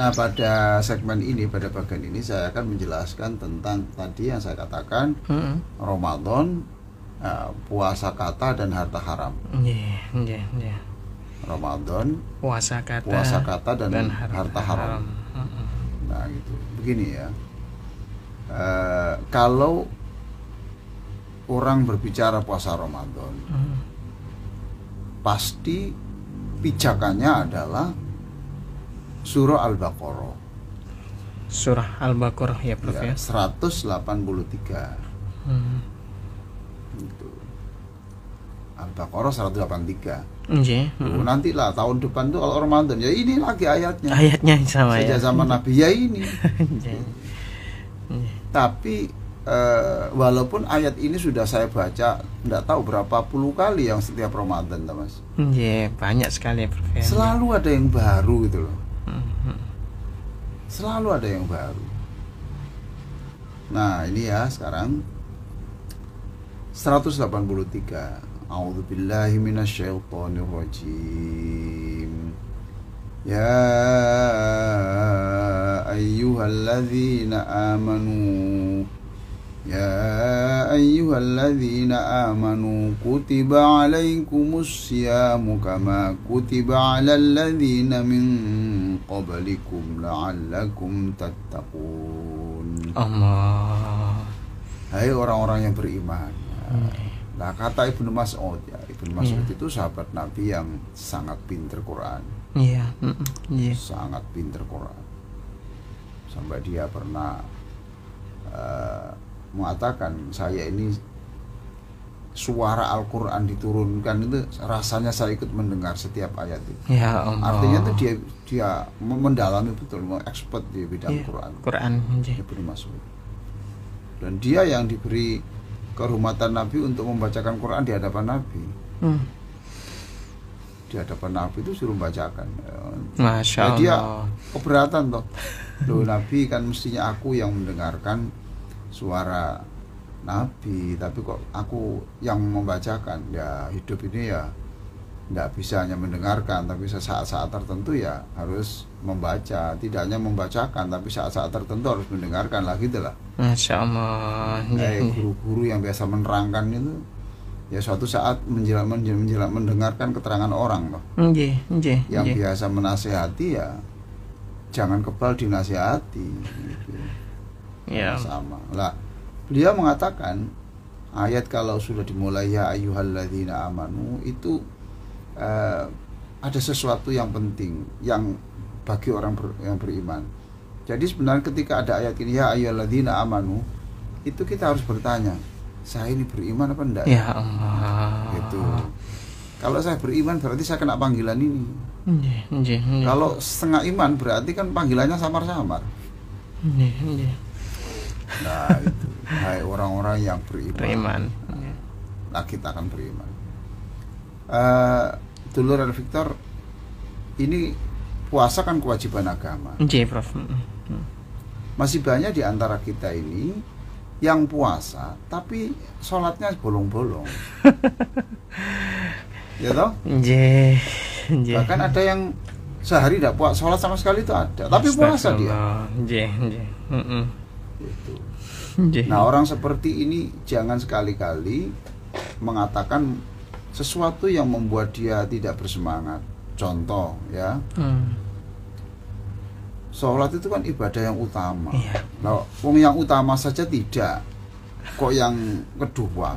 Nah, pada segmen ini, pada bagian ini saya akan menjelaskan tentang tadi yang saya katakan, Ramadan, puasa kata dan harta haram. Ramadan, puasa kata dan harta haram. Nah, gitu. Begini ya. Kalau orang berbicara puasa Ramadan, pasti pijakannya adalah surah Al-Baqarah. Surah Al-Baqarah ya Prof ya. 183. Gitu. Al-Baqarah 183. Nantilah tahun depan tuh kalau Ramadan ya ini lagi ayatnya. Ayatnya sama sejak ya. zaman Nabi ya ini. Tapi walaupun ayat ini sudah saya baca enggak tahu berapa puluh kali yang setiap Ramadan, Mas. Banyak sekali ya Prof ya. Selalu ada yang baru gitu loh. Selalu ada yang baru. Nah, ini ya sekarang 183. A'udzubillahi minasyaitonirrajim. Ya ayyuhalladzina amanu kutiba alaikumus syamu kama kutiba alal ladzina min qablikum la'allakum tattaqun. Allah. Hai orang-orang yang beriman. Nah, kata Ibnu Mas'ud ya, Ibnu Mas'ud itu sahabat Nabi yang sangat pintar Quran. Sangat pintar Quran. Sampai dia pernah mengatakan, saya ini suara Al-Quran diturunkan itu rasanya saya ikut mendengar setiap ayat itu. Ya Allah. Artinya itu dia mendalami betul, expert di bidang Quran. Ibnu Mas'ud. Dan dia yang diberi kehormatan Nabi untuk membacakan Quran di hadapan Nabi. Di hadapan Nabi itu suruh bacakan. Masya Allah. Dia keberatan toh. Loh, Nabi kan mestinya aku yang mendengarkan suara Nabi, tapi kok aku yang membacakan. Ya hidup ini ya tidak bisa hanya mendengarkan, tapi saat-saat tertentu ya harus membaca. Tidak hanya membacakan, tapi saat-saat tertentu harus mendengarkan lah, gitu lah. Masya Allah. Guru-guru yang biasa menerangkan itu ya suatu saat mendengarkan keterangan orang loh. Yang biasa menasehati ya jangan kebal dinasehati gitu. Sama lah. Beliau mengatakan ayat kalau sudah dimulai ya ayyuhalladzina amanu itu ada sesuatu yang penting yang bagi orang yang beriman. Jadi sebenarnya ketika ada ayat ini ya ayyuhalladzina amanu, itu kita harus bertanya, saya ini beriman apa enggak? Ya Allah. Gitu. Kalau saya beriman berarti saya kena panggilan ini. Kalau setengah iman berarti kan panggilannya samar-samar. Nah itu, hai orang-orang yang beriman. Nah kita akan beriman. Dulur dan Victor, ini puasa kan kewajiban agama. Prof. Masih banyak di antara kita ini yang puasa tapi sholatnya bolong-bolong. Ya toh? Bahkan ada yang sehari tidak puasa, sholat sama sekali itu ada, tapi puasa dia. Gitu. Nah, orang seperti ini jangan sekali-kali mengatakan sesuatu yang membuat dia tidak bersemangat. Contoh ya, sholat itu kan ibadah yang utama. Nah, yang utama saja tidak, kok yang kedua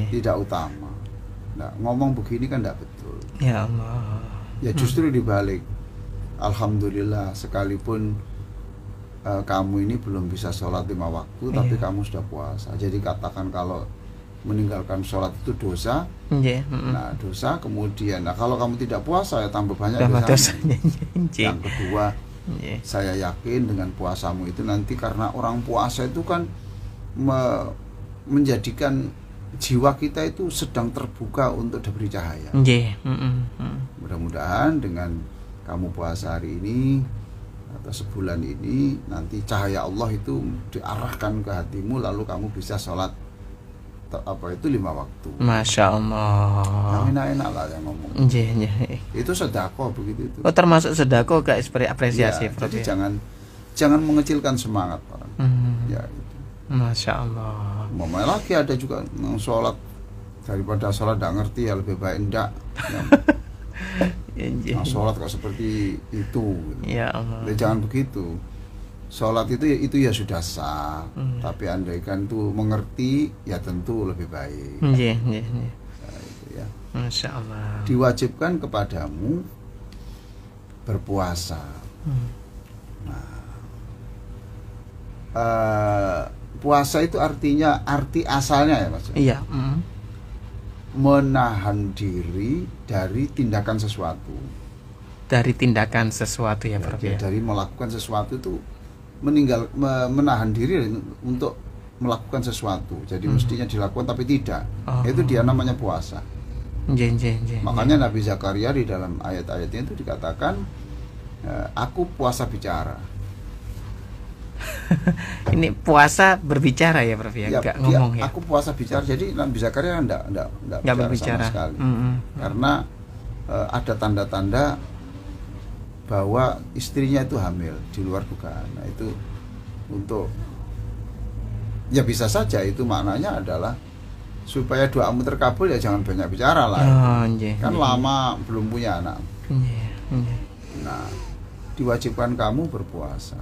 tidak utama. Nah, ngomong begini kan tidak betul. Ya Allah. Ya justru dibalik. Alhamdulillah, sekalipun kamu ini belum bisa sholat 5 waktu, tapi kamu sudah puasa. Jadi katakan kalau meninggalkan sholat itu dosa. Nah dosa, kemudian kalau kamu tidak puasa ya tambah banyak dosanya. Yang kedua, saya yakin dengan puasamu itu nanti, karena orang puasa itu kan menjadikan jiwa kita itu sedang terbuka untuk diberi cahaya. Mudah-mudahan dengan kamu puasa hari ini atau sebulan ini, nanti cahaya Allah itu diarahkan ke hatimu, lalu kamu bisa sholat apa itu 5 waktu. Masya Allah. Yang enak-enak lah yang ngomong. Itu sedekah begitu itu. Oh, termasuk sedekah guys, seperti apresiasi. Ya, jadi jangan mengecilkan semangat orang. Ya itu. Masya Allah. Mama lagi ada juga yang sholat, daripada sholat tidak ngerti ya lebih baik enggak. Nah, sholat kok seperti itu. Ya Allah. Jadi jangan begitu. Sholat itu ya sudah sah. Tapi andaikan itu mengerti ya tentu lebih baik. Nah, itu ya. Masya Allah. Diwajibkan kepadamu berpuasa. Nah, puasa itu artinya, arti asalnya ya Mas. Iya. Menahan diri dari tindakan sesuatu. Dari tindakan sesuatu ya Prof. Ya. Dari melakukan sesuatu itu menahan diri untuk melakukan sesuatu. Jadi mestinya dilakukan tapi tidak. Itu dia namanya puasa. Makanya Nabi Zakaria di dalam ayat-ayatnya itu dikatakan, aku puasa bicara. Ini puasa berbicara ya Prof ya, enggak ngomong ya. Aku puasa bicara, jadi Nabi Zakaria enggak berbicara sama sekali. Karena ada tanda-tanda bahwa istrinya itu hamil di luar dugaan. Nah, itu untuk ya bisa saja itu maknanya adalah supaya doamu terkabul ya jangan banyak bicara lah. Kan lama belum punya anak. Nah, diwajibkan kamu berpuasa.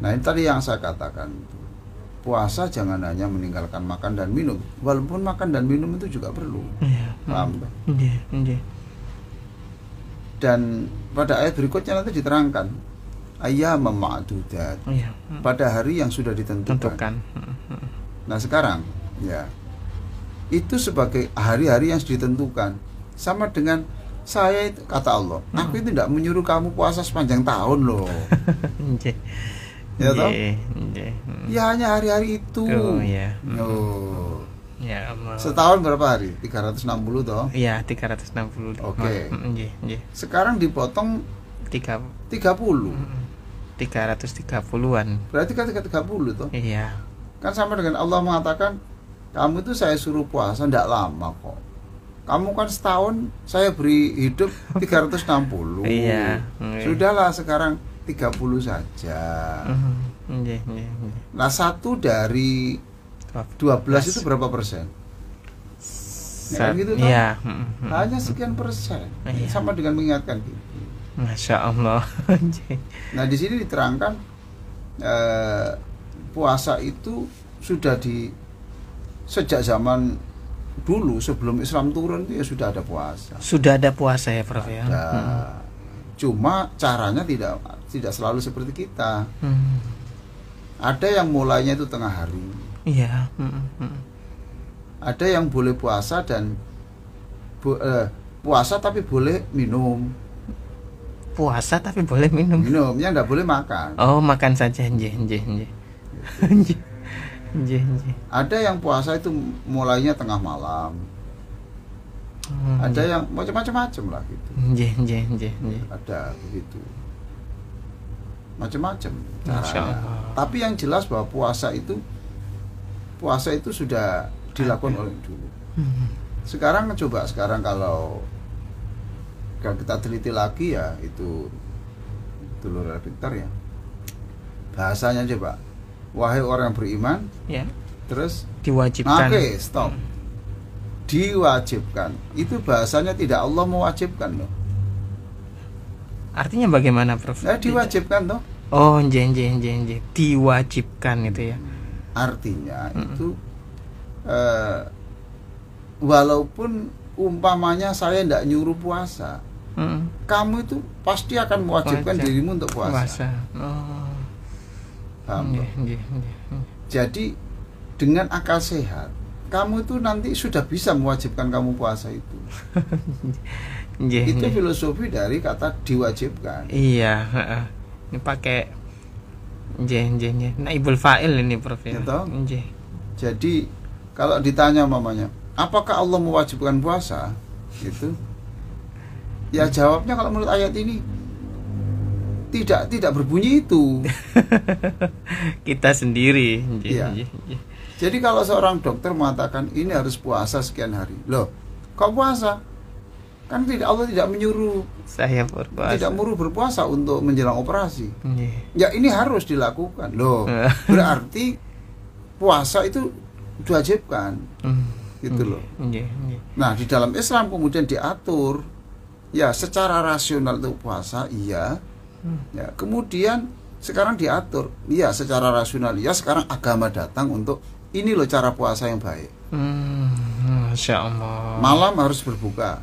Nah, ini tadi yang saya katakan, puasa jangan hanya meninggalkan makan dan minum, walaupun makan dan minum itu juga perlu. Paham? Dan pada ayat berikutnya nanti diterangkan ayyam ma'dudat, pada hari yang sudah ditentukan. Nah, sekarang ya itu sebagai hari-hari yang sudah ditentukan, sama dengan saya itu, kata Allah, aku itu tidak menyuruh kamu puasa sepanjang tahun loh. Ya toh? Ya hanya hari-hari itu. Ya Allah. Setahun berapa hari? 360 toh? Iya, 360. Oke. Sekarang dipotong 30. 330-an. Berarti kan 330 toh? Iya. Kan sama dengan Allah mengatakan, kamu itu saya suruh puasa tidak lama kok. Kamu kan setahun saya beri hidup 360. Iya. Sudahlah sekarang 30 saja. Nah, 1 dari 12 itu berapa persen? Ya, kan gitu kan? Iya. Hanya sekian persen. Sama dengan mengingatkan gitu. Masya Allah. Nah, di sini diterangkan puasa itu sudah sejak zaman dulu sebelum Islam turun itu ya sudah ada puasa. Sudah ada puasa ya Prof ya. Cuma caranya tidak selalu seperti kita. Ada yang mulainya itu tengah hari. Iya. Ada yang boleh puasa dan puasa tapi boleh minum. Puasa tapi boleh minum. Minumnya enggak boleh makan. Oh, makan saja. Ada yang puasa itu mulainya tengah malam. Ada yang macam-macam lah gitu. Ada begitu. Macam-macam caranya. Tapi yang jelas bahwa puasa itu sudah dilakukan oleh dulu. Sekarang kalau kita teliti lagi ya itu dulur pintar ya. Bahasanya coba, wahai orang yang beriman, ya. Terus diwajibkan. Oke, stop. Diwajibkan. Itu bahasanya tidak Allah mewajibkan loh. Artinya bagaimana, Prof? Nah, diwajibkan toh. Oh, diwajibkan itu ya. Artinya itu walaupun umpamanya saya tidak nyuruh puasa, kamu itu pasti akan mewajibkan dirimu untuk puasa. Oh. Paham toh? Jadi dengan akal sehat, kamu itu nanti sudah bisa mewajibkan kamu puasa itu. Itu filosofi dari kata diwajibkan. Iya. Ini pakai naibul fa'il ini Prof ya. Jadi kalau ditanya mamanya, apakah Allah mewajibkan puasa? Gitu. Ya jawabnya kalau menurut ayat ini tidak berbunyi itu. Kita sendiri. Iya. Jadi kalau seorang dokter mengatakan ini harus puasa sekian hari, loh, kok puasa? Kan Allah tidak menyuruh saya berpuasa. Tidak menyuruh berpuasa untuk menjelang operasi. Ya ini harus dilakukan, loh. Berarti puasa itu diwajibkan, gitu loh. Nah di dalam Islam kemudian diatur, ya secara rasional itu puasa, iya. Ya kemudian sekarang diatur, iya secara rasional, ya sekarang agama datang untuk ini loh cara puasa yang baik. Masya Allah. Malam harus berbuka,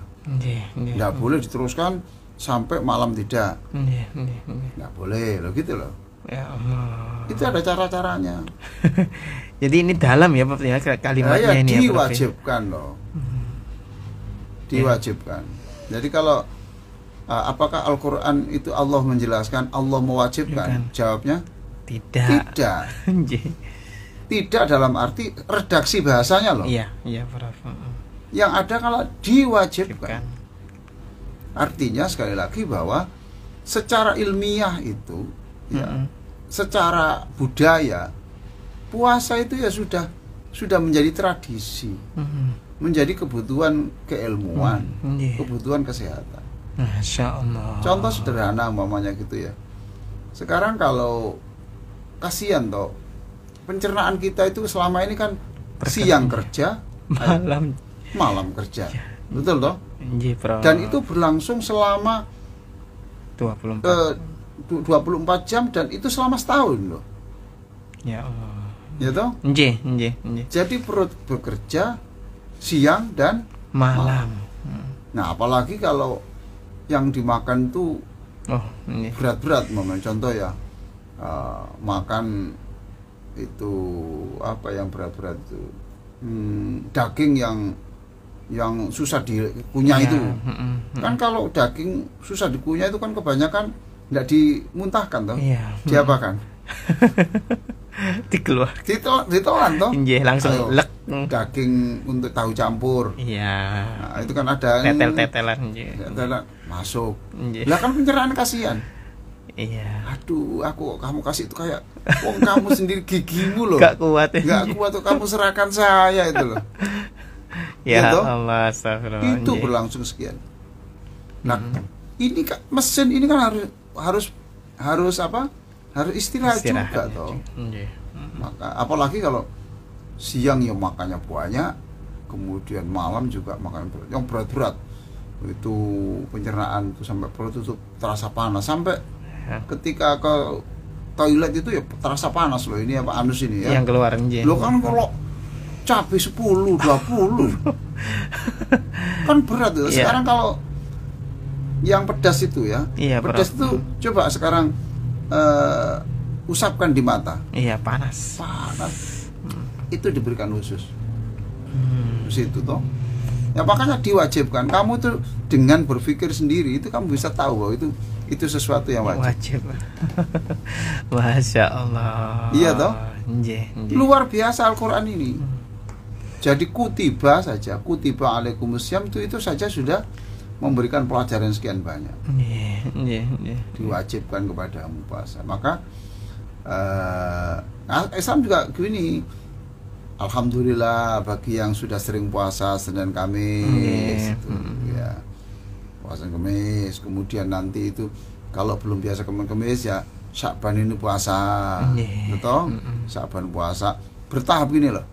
nggak boleh diteruskan sampai malam tidak, nggak boleh loh gitu loh. Ya Allah. Itu ada cara-caranya. Jadi ini dalam ya Pak ya kalimatnya ya, ini diwajibkan loh. Diwajibkan. Jadi kalau apakah Al-Quran itu Allah menjelaskan, Allah mewajibkan? Jawabnya tidak. Tidak dalam arti redaksi bahasanya loh. Iya, Prof. Yang ada kalau diwajibkan. Artinya sekali lagi bahwa secara ilmiah itu ya, secara budaya puasa itu ya sudah menjadi tradisi. Menjadi kebutuhan keilmuan, kebutuhan kesehatan. Masya Allah. Contoh sederhana umpamanya gitu ya. Sekarang kalau kasihan toh, pencernaan kita itu selama ini kan siang kerja, malam kerja, betul toh? Dan itu berlangsung selama 24 jam dan itu selama setahun loh. Ya Allah. Ya toh? Jadi perut bekerja siang dan malam. Nah apalagi kalau yang dimakan tuh berat-berat, contoh ya makan itu apa yang berat-berat itu daging yang susah dikunyah itu kan. Kalau daging susah dikunyah itu kan kebanyakan nggak dimuntahkan toh, diapakan? ditelan toh, langsung lek. Daging untuk tahu campur, nah, itu kan ada tetelan masuk. Lah kan pencernaan kasihan. Aduh, kamu kasih itu kayak wong kamu sendiri gigimu loh. Gak kuat tuh kamu serahkan saya itu loh. Ya Allah, astagfirullah. Itu berlangsung sekian. Nah, ini mesin ini kan harus apa? Harus istirahat juga toh. Maka apalagi kalau siang ya makannya banyak, kemudian malam juga makan yang berat-berat. Itu pencernaan itu sampai perut itu terasa panas, sampai ketika ke toilet itu ya terasa panas loh. Ini apa anus ini ya? Yang keluar lo kan kalau cabai 10, 20 kan berat ya. Sekarang kalau yang pedas itu ya, pedas itu coba sekarang usapkan di mata. Panas. Itu diberikan khusus. Situ toh. Ya makanya diwajibkan. Kamu tuh dengan berpikir sendiri itu kamu bisa tahu bahwa itu sesuatu yang wajib. Masya Allah. Iya toh. Luar biasa Al-Quran ini. Jadi kutiba alaikumussyam itu saja sudah memberikan pelajaran sekian banyak. Diwajibkan kepadamu puasa. Maka Islam juga gini. Alhamdulillah bagi yang sudah sering puasa Senin Kamis ya, puasa Kamis, kemudian nanti itu kalau belum biasa Kamis ya Sya'ban ini puasa, betul? Sya'ban puasa bertahap ini loh.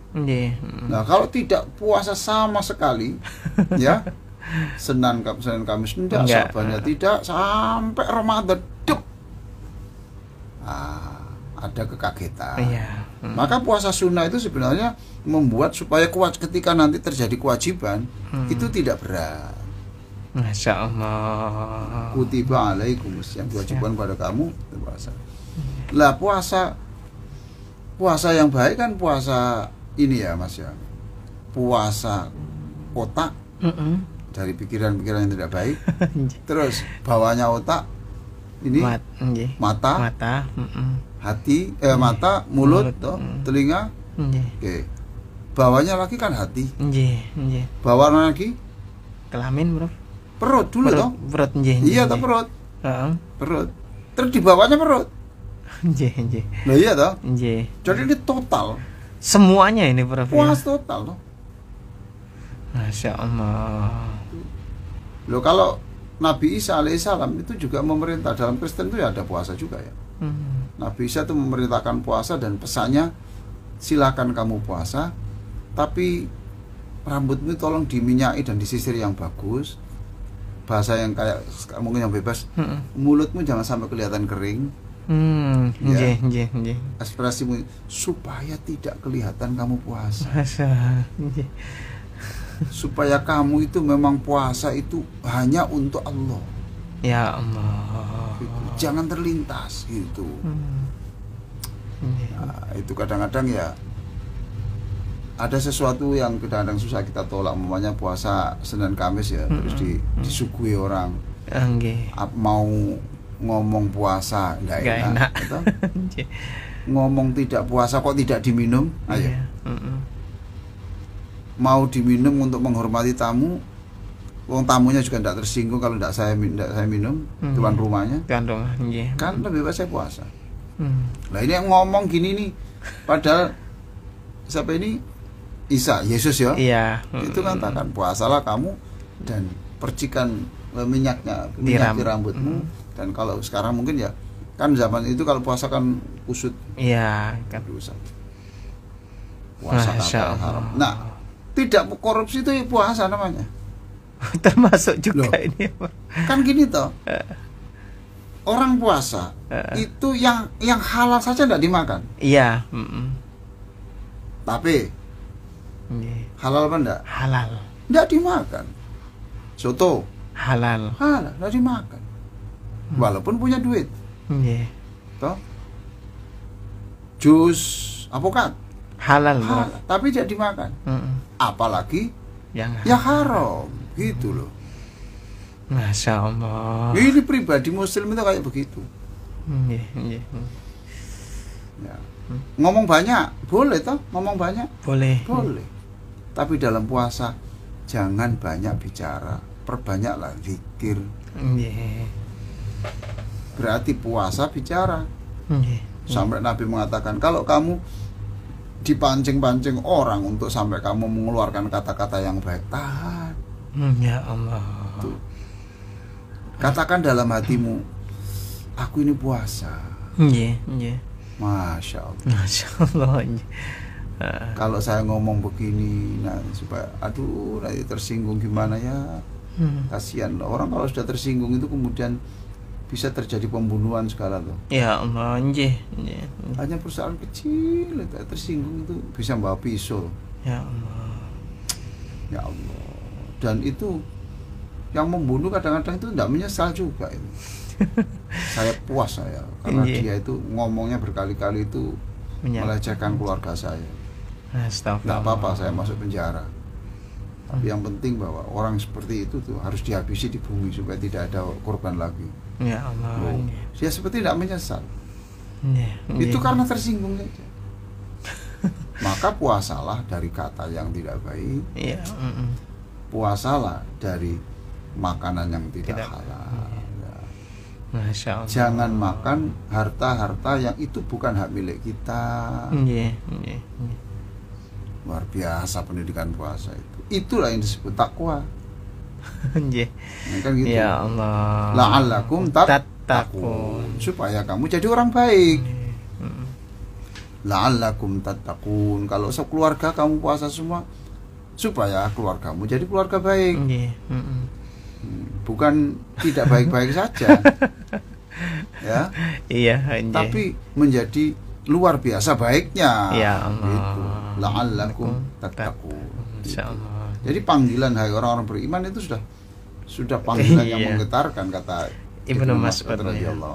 Nah kalau tidak puasa sama sekali ya Senin Kamis tidak, Sya'bannya tidak, sampai Ramadan ada kekagetan. Maka puasa sunnah itu sebenarnya membuat supaya kuat ketika nanti terjadi kewajiban itu tidak berat. Masya Allah. Kutiba alaikumussyam, kewajiban pada kamu puasa. Lah puasa yang baik kan puasa ini ya Mas ya. Puasa otak dari pikiran-pikiran yang tidak baik. Terus bawahnya otak ini mata. Hati, mata, mulut, telinga, oke. Bawahnya lagi kan hati. Bawahnya lagi kelamin, bro. Perut dulu toh. Perut, iya toh perut. Perut. Terus di bawahnya perut. Nah iya toh. Jadi ini total. semuanya ini Prof. Puas total loh. Masya Allah. Loh kalau Nabi Isa alaihissalam itu juga memerintah, dalam Kristen itu ya ada puasa juga ya. Nabi Isa itu memerintahkan puasa dan pesannya silakan kamu puasa, tapi rambutmu tolong diminyaki dan disisir yang bagus. Bahasa yang kayak mungkin yang bebas, mulutmu jangan sampai kelihatan kering. Ya. Ekspresimu supaya tidak kelihatan kamu puasa. Supaya kamu itu memang puasa itu hanya untuk Allah. Ya Allah. Gitu. Jangan terlintas gitu. Nah, itu kadang-kadang ya ada sesuatu yang kadang-kadang susah kita tolak, umpamanya puasa Senin Kamis ya, terus disuguhi orang. Mau ngomong puasa nggak enak. Gitu. Ngomong tidak puasa kok tidak diminum, ayo. Mau diminum untuk menghormati tamu, wong tamunya juga tidak tersinggung kalau tidak saya minum, tuan rumahnya kan lebih baik saya puasa. Lah ini yang ngomong gini nih, padahal siapa ini? Isa, Yesus ya. Itu katakan puasalah kamu dan percikan minyaknya di rambutmu. Dan kalau sekarang mungkin ya kan zaman itu kalau puasa kan kusut. Iya kan. Puasa haram. Nah, tidak korupsi itu puasa namanya. Termasuk juga. Loh, ini kan gini toh. Orang puasa itu yang halal saja tidak dimakan. Iya. Tapi halal apa enggak? Halal. Enggak dimakan. Soto halal. Halal, enggak dimakan. Walaupun punya duit. Toh? Jus alpukat halal, tapi tidak dimakan. Apalagi yang haram, gitu loh. Masya Allah. Ini pribadi Muslim itu kayak begitu. Ya. Ngomong banyak boleh toh, ngomong banyak boleh. Tapi dalam puasa jangan banyak bicara, perbanyaklah zikir. Berarti puasa bicara. Sampai Nabi mengatakan kalau kamu dipancing-pancing orang untuk sampai kamu mengeluarkan kata-kata yang baik, tahan. Ya Allah. Tuh. Katakan dalam hatimu, aku ini puasa. Masya Allah. Masya Allah. Kalau saya ngomong begini, nah supaya, aduh, nanti tersinggung gimana ya? Kasihan orang kalau sudah tersinggung itu kemudian bisa terjadi pembunuhan segala tuh. Ya Allah, hanya persoalan kecil, tersinggung itu bisa bawa pisau. Ya Allah. Ya Allah. Dan itu yang membunuh kadang-kadang itu tidak menyesal juga itu. Saya puas saya karena dia itu ngomongnya berkali-kali itu melecehkan keluarga saya. Tidak apa-apa saya masuk penjara. Tapi yang penting bahwa orang seperti itu tuh harus dihabisi di bumi supaya tidak ada korban lagi. Ya Allah. Dia seperti tidak menyesal. Itu karena tersinggung saja. Maka puasalah dari kata yang tidak baik. Puasalah dari makanan yang tidak halal. Masya Allah. Jangan makan harta-harta yang itu bukan hak milik kita. Luar biasa pendidikan puasa itu. Itulah yang disebut takwa. Kan gitu. Ya Allah. La'allakum tattaqun. Supaya kamu jadi orang baik. La'allakum tattaqun. Kalau sekeluarga kamu puasa semua, supaya keluargamu jadi keluarga baik. Bukan tidak baik-baik saja. Ya. Iya. Tapi menjadi luar biasa baiknya. Ya Allah. Gitu. La'allakum tattaqun. Insyaallah. Jadi panggilan hai orang-orang beriman itu sudah panggilan yang menggetarkan, kata Ibnu Mas'ud radhiyallahu